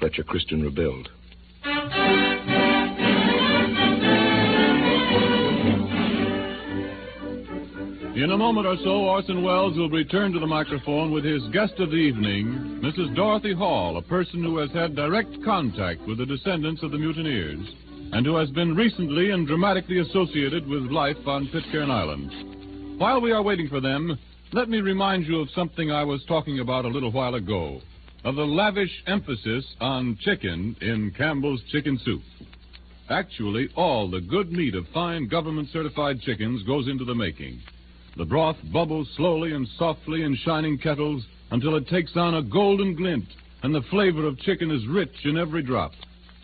Fletcher Christian rebelled. In a moment or so, Orson Welles will return to the microphone with his guest of the evening, Mrs. Dorothy Hall, a person who has had direct contact with the descendants of the mutineers and who has been recently and dramatically associated with life on Pitcairn Island. While we are waiting for them, let me remind you of something I was talking about a little while ago, of the lavish emphasis on chicken in Campbell's chicken soup. Actually, all the good meat of fine government-certified chickens goes into the making. The broth bubbles slowly and softly in shining kettles until it takes on a golden glint, and the flavor of chicken is rich in every drop.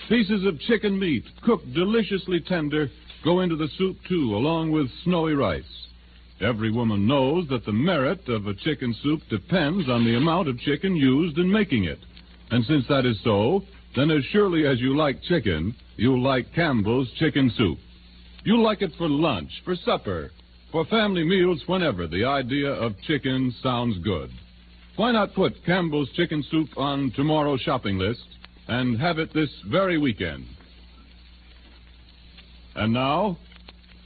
Pieces of chicken meat, cooked deliciously tender, go into the soup, too, along with snowy rice. Every woman knows that the merit of a chicken soup depends on the amount of chicken used in making it. And since that is so, then as surely as you like chicken, you'll like Campbell's chicken soup. You'll like it for lunch, for supper, for family meals, whenever the idea of chicken sounds good. Why not put Campbell's chicken soup on tomorrow's shopping list and have it this very weekend? And now,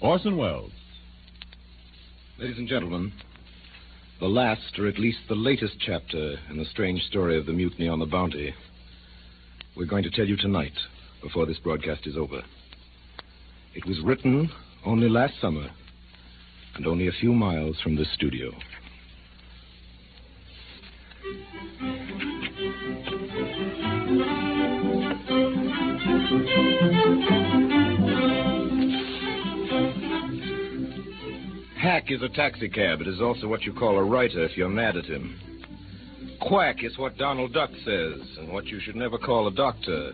Orson Welles. Ladies and gentlemen, the last, or at least the latest chapter in the strange story of the Mutiny on the Bounty, we're going to tell you tonight, before this broadcast is over. It was written only last summer, and only a few miles from this studio. Hack is a taxicab. It is also what you call a writer if you're mad at him. Quack is what Donald Duck says, and what you should never call a doctor.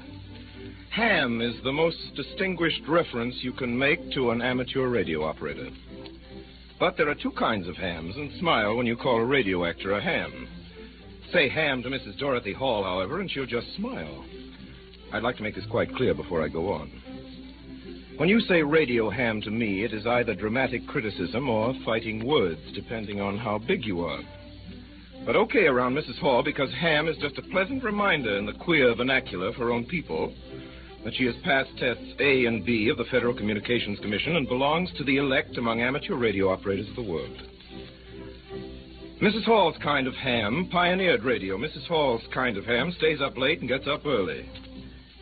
Ham is the most distinguished reference you can make to an amateur radio operator. But there are two kinds of hams, and smile when you call a radio actor a ham. Say ham to Mrs. Dorothy Hall, however, and she'll just smile. I'd like to make this quite clear before I go on. When you say radio ham to me, it is either dramatic criticism or fighting words, depending on how big you are. But okay around Mrs. Hall, because ham is just a pleasant reminder in the queer vernacular of her own people that she has passed tests A and B of the Federal Communications Commission and belongs to the elect among amateur radio operators of the world. Mrs. Hall's kind of ham pioneered radio. Mrs. Hall's kind of ham stays up late and gets up early,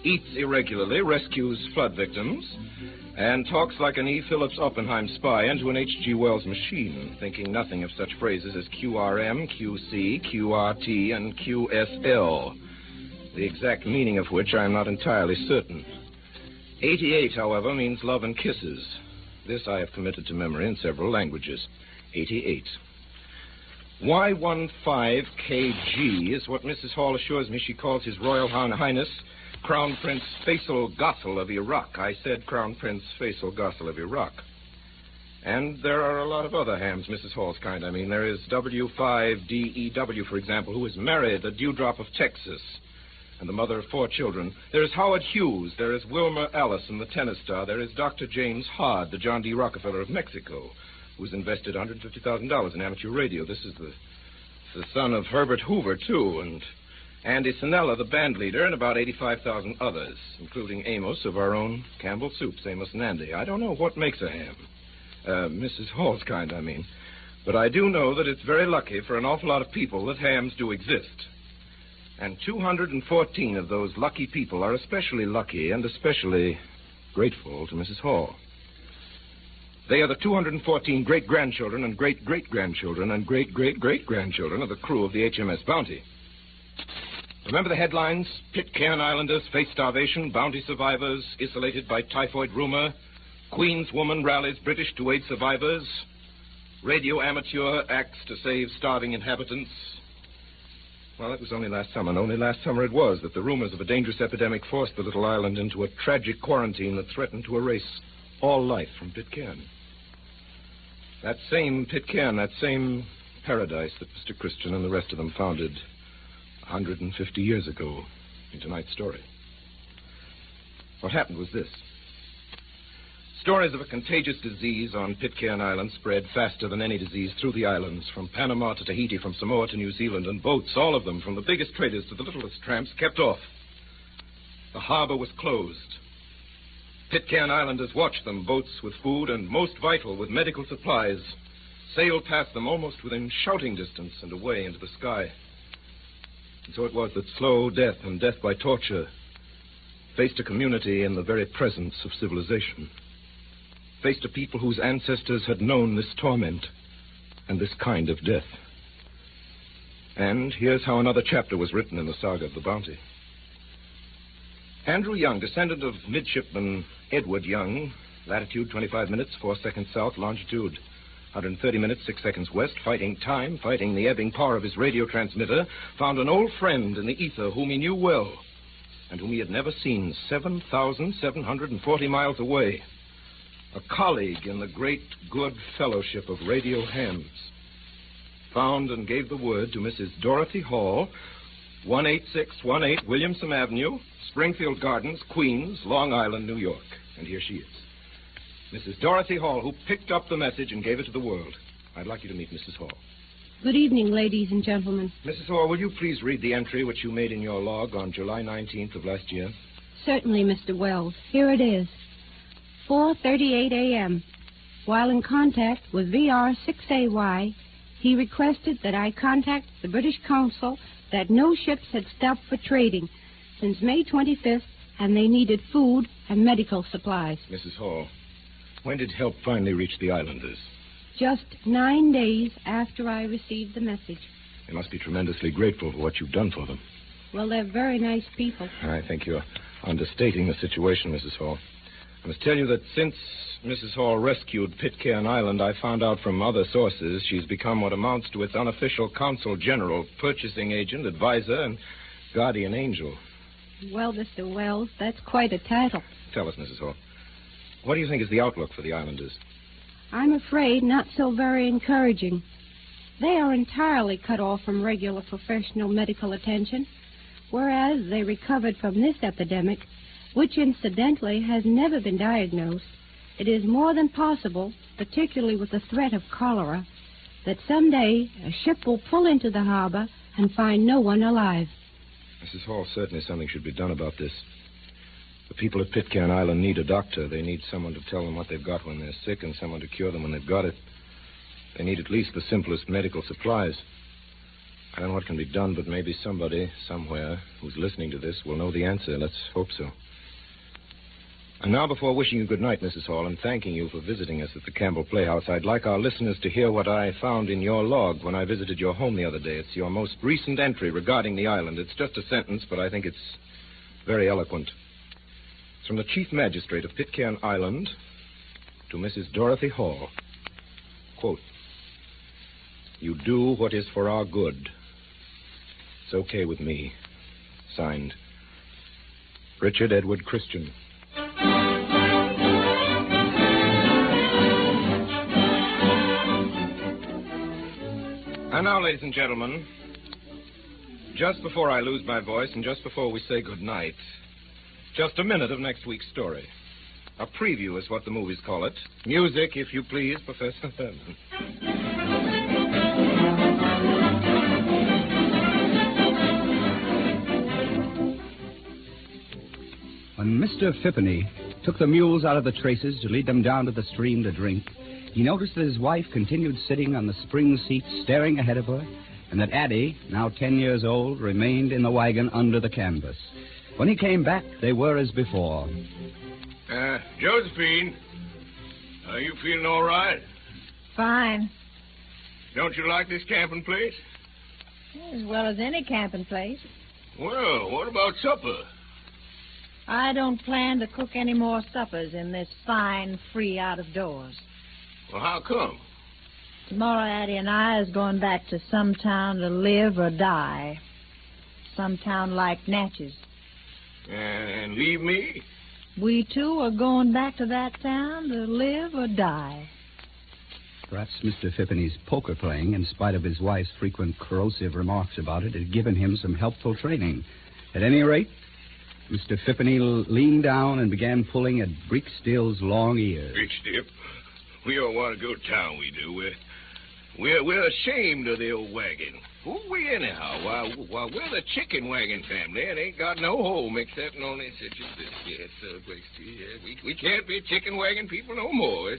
eats irregularly, rescues flood victims, and talks like an E. Phillips Oppenheim spy into an H.G. Wells machine, thinking nothing of such phrases as QRM, QC, QRT, and QSL, the exact meaning of which I am not entirely certain. 88, however, means love and kisses. This I have committed to memory in several languages. 88. Y15KG is what Mrs. Hall assures me she calls His Royal Highness Crown Prince Faisal Gothel of Iraq. I said Crown Prince Faisal Gothel of Iraq. And there are a lot of other hams, Mrs. Hall's kind. I mean, there is W5DEW, for example, who is married, a dewdrop of Texas, and the mother of 4 children. There is Howard Hughes. There is Wilmer Allison, the tennis star. There is Dr. James Hard, the John D. Rockefeller of Mexico, who's invested $150,000 in amateur radio. This is the son of Herbert Hoover, too, and Andy Sinella, the band leader, and about 85,000 others, including Amos of our own Campbell Soups, Amos and Andy. I don't know what makes a ham. Mrs. Hall's kind, I mean. But I do know that it's very lucky for an awful lot of people that hams do exist. And 214 of those lucky people are especially lucky and especially grateful to Mrs. Hall. They are the 214 great-grandchildren and great-great-grandchildren and great-great-great-grandchildren of the crew of the HMS Bounty. Remember the headlines? Pitcairn Islanders face starvation, Bounty survivors isolated by typhoid rumor, Queen's woman rallies British to aid survivors, radio amateur acts to save starving inhabitants. Well, that was only last summer, and only last summer it was that the rumors of a dangerous epidemic forced the little island into a tragic quarantine that threatened to erase all life from Pitcairn. That same Pitcairn, that same paradise that Mr. Christian and the rest of them founded 150 years ago in tonight's story. What happened was this. Stories of a contagious disease on Pitcairn Island spread faster than any disease through the islands, from Panama to Tahiti, from Samoa to New Zealand, and boats, all of them, from the biggest traders to the littlest tramps, kept off. The harbor was closed. Pitcairn Islanders watched them, boats with food and, most vital, with medical supplies, sail past them almost within shouting distance and away into the sky. And so it was that slow death and death by torture faced a community in the very presence of civilization. Faced a people whose ancestors had known this torment and this kind of death. And here's how another chapter was written in the saga of the Bounty. Andrew Young, descendant of midshipman Edward Young, latitude 25 minutes, 4 seconds south, longitude 130 minutes, 6 seconds west, fighting time, fighting the ebbing power of his radio transmitter, found an old friend in the ether whom he knew well and whom he had never seen 7,740 miles away. A colleague in the great good fellowship of radio hams. Found and gave the word to Mrs. Dorothy Hall, 18618 Williamson Avenue, Springfield Gardens, Queens, Long Island, New York. And here she is. Mrs. Dorothy Hall, who picked up the message and gave it to the world. I'd like you to meet Mrs. Hall. Good evening, ladies and gentlemen. Mrs. Hall, will you please read the entry which you made in your log on July 19th of last year? Certainly, Mr. Wells. Here it is. 4:38 a.m. While in contact with VR6AY, he requested that I contact the British Consul that no ships had stopped for trading since May 25th, and they needed food and medical supplies. Mrs. Hall, when did help finally reach the islanders? Just 9 days after I received the message. They must be tremendously grateful for what you've done for them. Well, they're very nice people. I think you're understating the situation, Mrs. Hall. I must tell you that since Mrs. Hall rescued Pitcairn Island, I found out from other sources she's become what amounts to its unofficial consul general, purchasing agent, advisor, and guardian angel. Well, Mr. Wells, that's quite a title. Tell us, Mrs. Hall, what do you think is the outlook for the islanders? I'm afraid not so very encouraging. They are entirely cut off from regular professional medical attention, whereas they recovered from this epidemic, which incidentally has never been diagnosed. It is more than possible, particularly with the threat of cholera, that someday a ship will pull into the harbor and find no one alive. Mrs. Hall, certainly something should be done about this. The people at Pitcairn Island need a doctor. They need someone to tell them what they've got when they're sick and someone to cure them when they've got it. They need at least the simplest medical supplies. I don't know what can be done, but maybe somebody, somewhere, who's listening to this will know the answer. Let's hope so. And now, before wishing you good night, Mrs. Hall, and thanking you for visiting us at the Campbell Playhouse, I'd like our listeners to hear what I found in your log when I visited your home the other day. It's your most recent entry regarding the island. It's just a sentence, but I think it's very eloquent. It's from the Chief Magistrate of Pitcairn Island to Mrs. Dorothy Hall. Quote, You do what is for our good. It's okay with me. Signed, Richard Edward Christian. And now, ladies and gentlemen, just before I lose my voice and just before we say good night, just a minute of next week's story. A preview is what the movies call it. Music, if you please, Professor Thurman. When Mr. Phippeny took the mules out of the traces to lead them down to the stream to drink, he noticed that his wife continued sitting on the spring seat staring ahead of her, and that Addie, now 10 years old, remained in the wagon under the canvas. When he came back, they were as before. Josephine, are you feeling all right? Fine. Don't you like this camping place? As well as any camping place. Well, what about supper? I don't plan to cook any more suppers in this fine, free out of doors. Well, how come? Tomorrow, Addie and I is going back to some town to live or die. Some town like Natchez. And leave me? We two are going back to that town to live or die. Perhaps Mr. Phippeny's poker playing, in spite of his wife's frequent corrosive remarks about it, had given him some helpful training. At any rate, Mr. Phippeny leaned down and began pulling at Breekstill's long ears. Breekstill? We don't want to go to town, we do. We're ashamed of the old wagon. Who are we anyhow? Why, we're the chicken wagon family and ain't got no home except only such as this. Yes, we can't be chicken wagon people no more.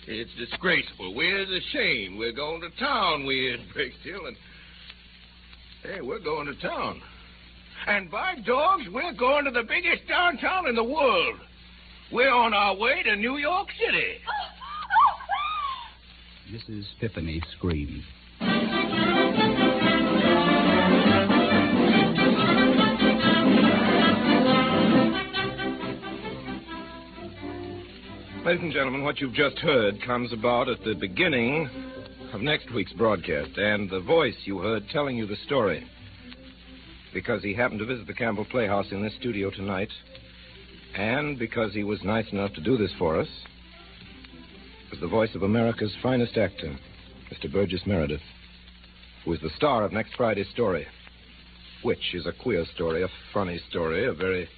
It's disgraceful. We're ashamed. We're going to town, we in Breekstill, and hey, we're going to town. And by dogs, we're going to the biggest downtown in the world. We're on our way to New York City. Mrs. Phippeny screamed. Ladies and gentlemen, what you've just heard comes about at the beginning of next week's broadcast, and the voice you heard telling you the story, because he happened to visit the Campbell Playhouse in this studio tonight, and because he was nice enough to do this for us, was the voice of America's finest actor, Mr. Burgess Meredith, who is the star of next Friday's story, which is a queer story, a funny story, a very,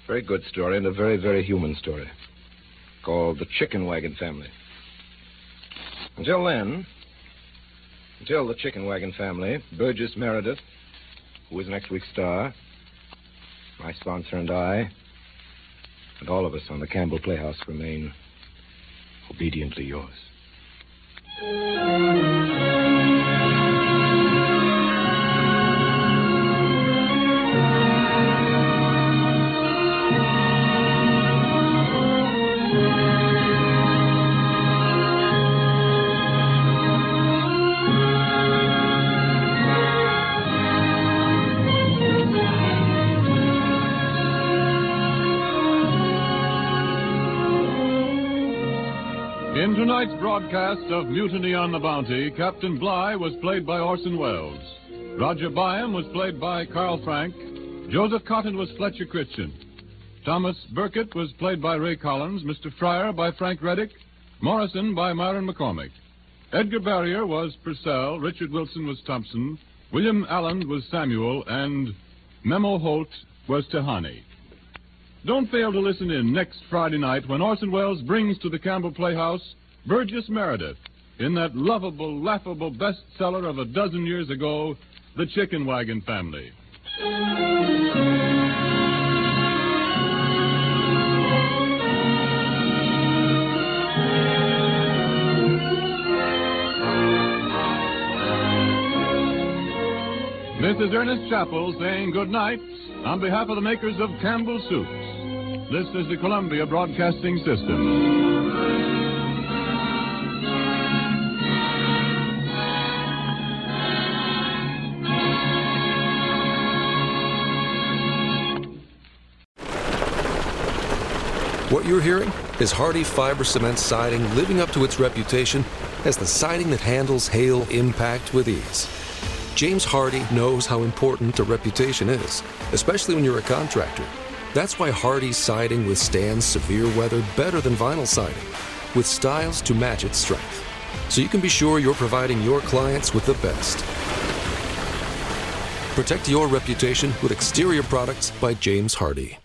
very good story, and a very, very human story, called The Chicken Wagon Family. Until then, until The Chicken Wagon Family, Burgess Meredith, who is next week's star, my sponsor and I, and all of us on the Campbell Playhouse remain obediently yours. In tonight's broadcast of Mutiny on the Bounty, Captain Bligh was played by Orson Welles. Roger Byam was played by Carl Frank. Joseph Cotton was Fletcher Christian. Thomas Burkett was played by Ray Collins. Mr. Fryer by Frank Reddick. Morrison by Myron McCormick. Edgar Barrier was Purcell. Richard Wilson was Thompson. William Allen was Samuel. And Memo Holt was Tahani. Don't fail to listen in next Friday night when Orson Welles brings to the Campbell Playhouse Burgess Meredith in that lovable, laughable bestseller of a dozen years ago, The Chicken Wagon Family. This is Ernest Chappell saying good night on behalf of the makers of Campbell Soups. This is the Columbia Broadcasting System. What you're hearing is Hardy Fiber Cement Siding living up to its reputation as the siding that handles hail impact with ease. James Hardy knows how important a reputation is, especially when you're a contractor. That's why Hardy's siding withstands severe weather better than vinyl siding, with styles to match its strength. So you can be sure you're providing your clients with the best. Protect your reputation with exterior products by James Hardy.